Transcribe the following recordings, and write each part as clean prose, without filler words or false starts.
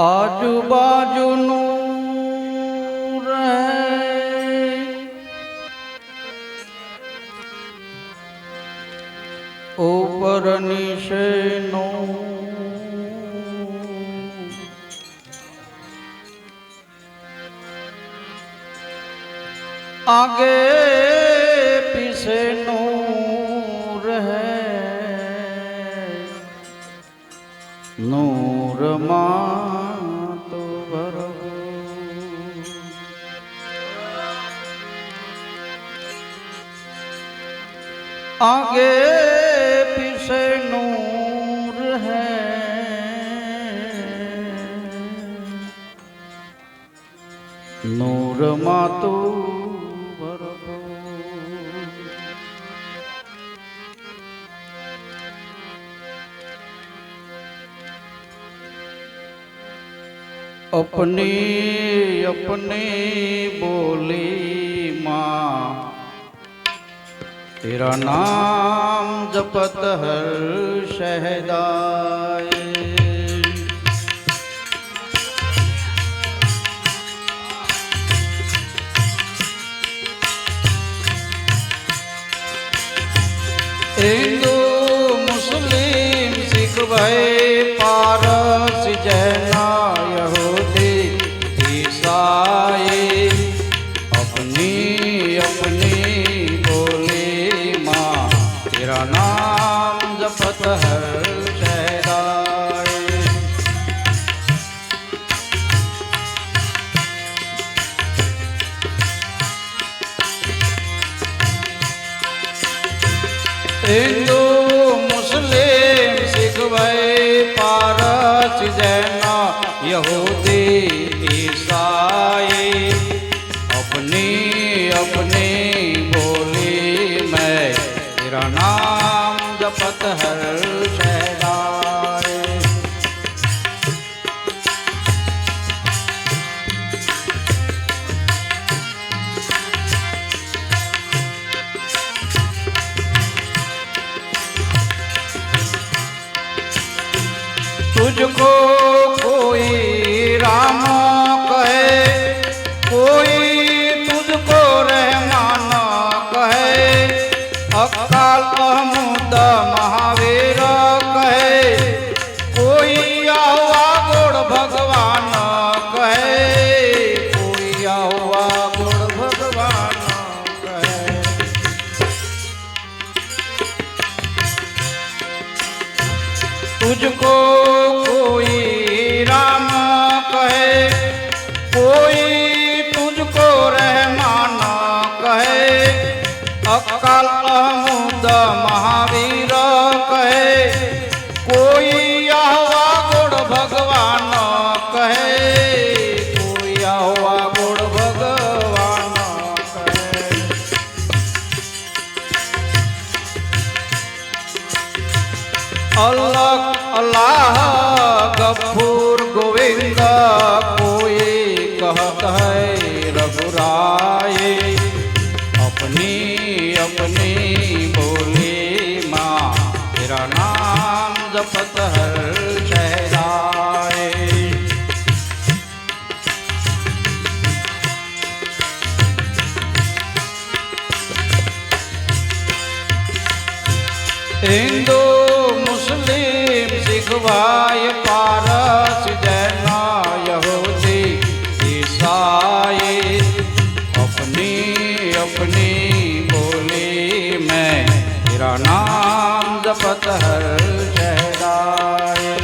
આજુ બાજુનું રહે ઉપર નીચેનું આગે પીછેનું રહે નૂરમાં તો ભરવો આગે પીછે નૂર હૈ નૂરમાં તો ભરવો अपनी अपनी बोली माँ तेरा नाम जपत हर शहदाए हिंदू मुस्लिम सिख भाई पारसी जैना यहूदी ईसाई अपनी अपनी बोली माँ तेरा नाम जपत हर शहदाए हिंदू मुस्लिम सिख भाई पारसी जैना यहूदी ईसाई अपनी अपनी बोली में तेरा नाम जपत हर शहदाए तुझको कोई राम कहे कोई तुझको रहमान कहे अकाल अहमद महावीर कहे कोई आवा गोड़ भगवान कहे कोई आवा गोड़ भगवान कहे तुझको कोई राम कहे कोई तुझको रहमान कहे अकाल अहमद महावीर कहे कोई आवा गोड़ भगवान कहे कोई आवा गोड़ भगवान कहे अल्लाह अल्लाह गफूर गोविंद कोई कहत है रघुराय अपनी अपनी बोली माँ तेरा नाम जपत हर शहदाए हिंदू मुस्लिम सिख भाई पारसी जैना यहूदी ईसाई अपनी अपनी बोली में तेरा नाम जपत हर शहदाए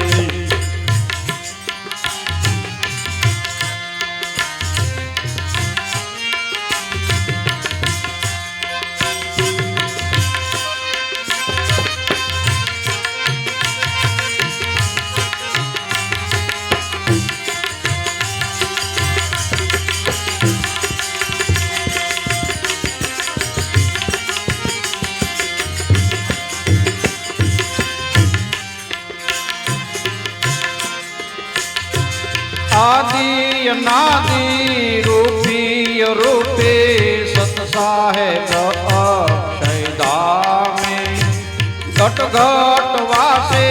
आदि अनादि रूपी रूपे सत साहेब अक्षयधामे घट घट वासे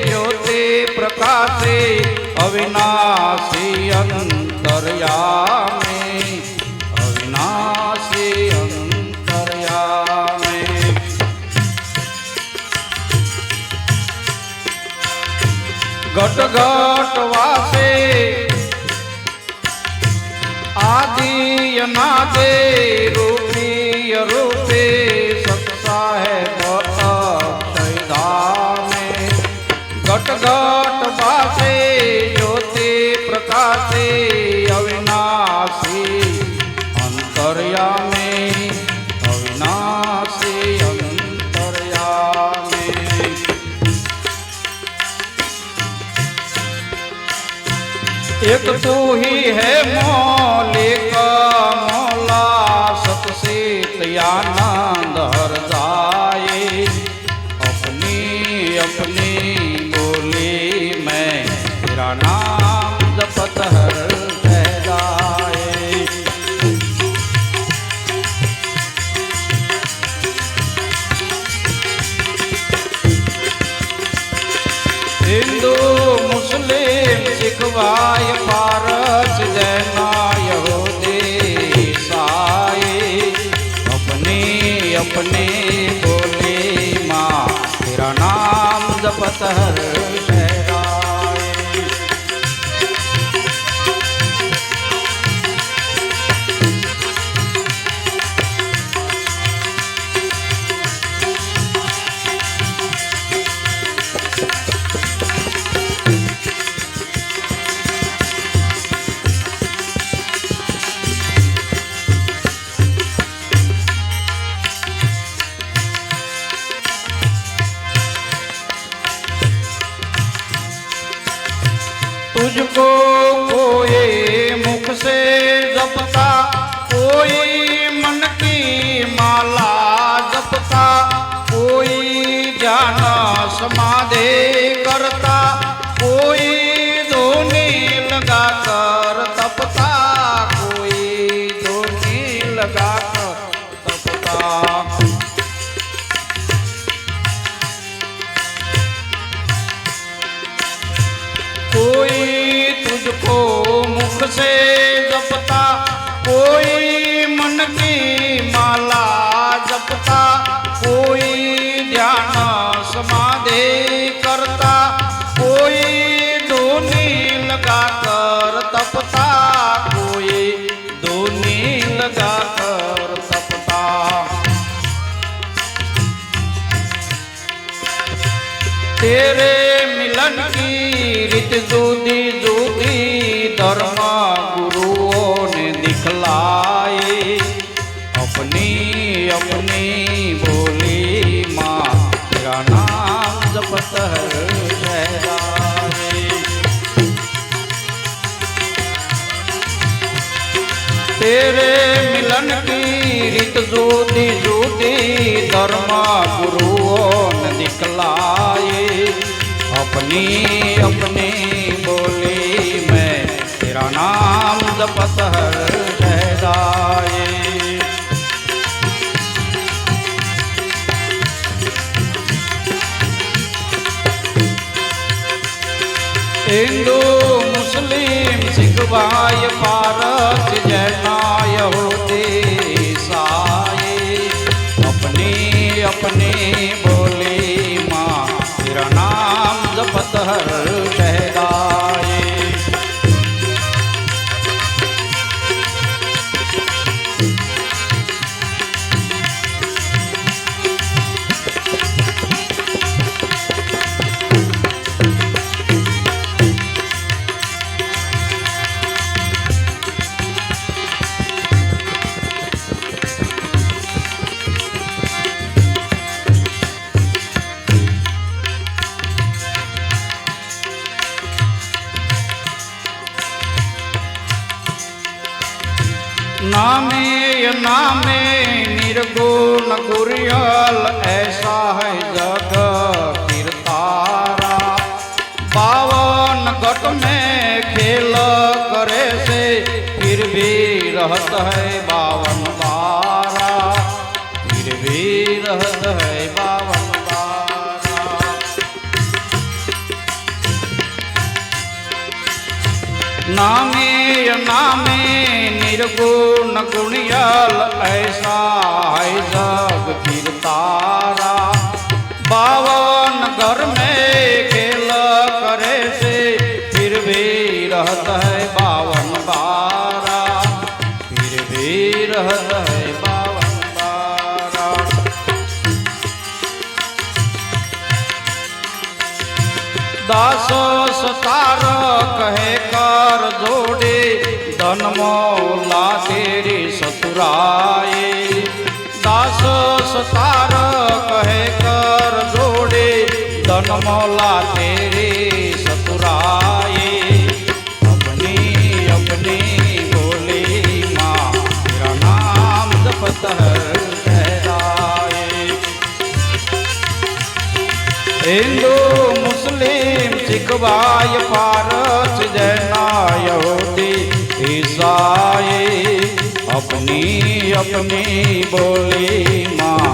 ज्योति प्रकाशे अविनाशी अंतर्यामे अविनाशी अंतर्यामे घट घट वासे आदि अनादि रूपी रूपे सत साहेब अक्षयधामे घट घट वासे ज्योति प्रकाशे अविनाशी अंतर्यामे अविनाशी अंतर्यामे एक तू ही है मौलिक मौला सतसित आनंद हर जाए अपनी अपनी बोली मैं तेरा नाम जपत हर जाए हिंदू मुस्लिम सिख भाई पारस जैन यहूदी ईसाई अपनी अपनी बोली माँ तेरा नाम जपत हर ठहराए तुझको कोई मुख से जपता कोई मन की माला जपता कोई ज्ञान समाधि करता कोई धोनी लगा कर तपता कोई धोनी लगा कर तपता कोई तुझको मुख से जपता कोई मन की माला जपता कोई ध्यान समाधि करता कोई धूनी लगा कर तपता कोई धूनी लगा कर तपता तेरे मिलन की रीत जूदी जूदी धर्म गुरुओं ने दिखलाई अपनी अपनी बोली माँ तेरा नाम जपत हर ठहराए तेरे मिलन की रीत जूदी जूदी धर्म गुरुओं ने दिखलाई अपनी अपनी बोली मैं तेरा नाम जपत हर ठहराए हिंदू मुस्लिम सिख भाई पारस जैन यहूदी ईसाई अपनी अपनी बोली माँ तेरा नाम जपत हर ठहराए नामे नामे निर्गुण गुरियल ऐसा है जग कीर्तारा पावन घट में खेल रहत है 52 बारा, फिर भी रहत है 52 बारा। नामे नामे निर्गुण गुणियल, ऐसा है जग फिर तारा। 52 घर में खेल करे से, फिर भी रहत है 52 बारा, फिर भी रहत है 52 बारा। दास सतार कहे कर जोड़े, धन मौला तेरी ससुराए। दास सतार कहे कर जोड़े, धन मौला तेरी ससुराए। अपनी अपनी बोली माँ, तेरा नाम जपत हर गहराए। हिंदू मुस्लिम सिख भाई पारस जैना यहूदी ईसाई, अपनी अपनी बोली माँ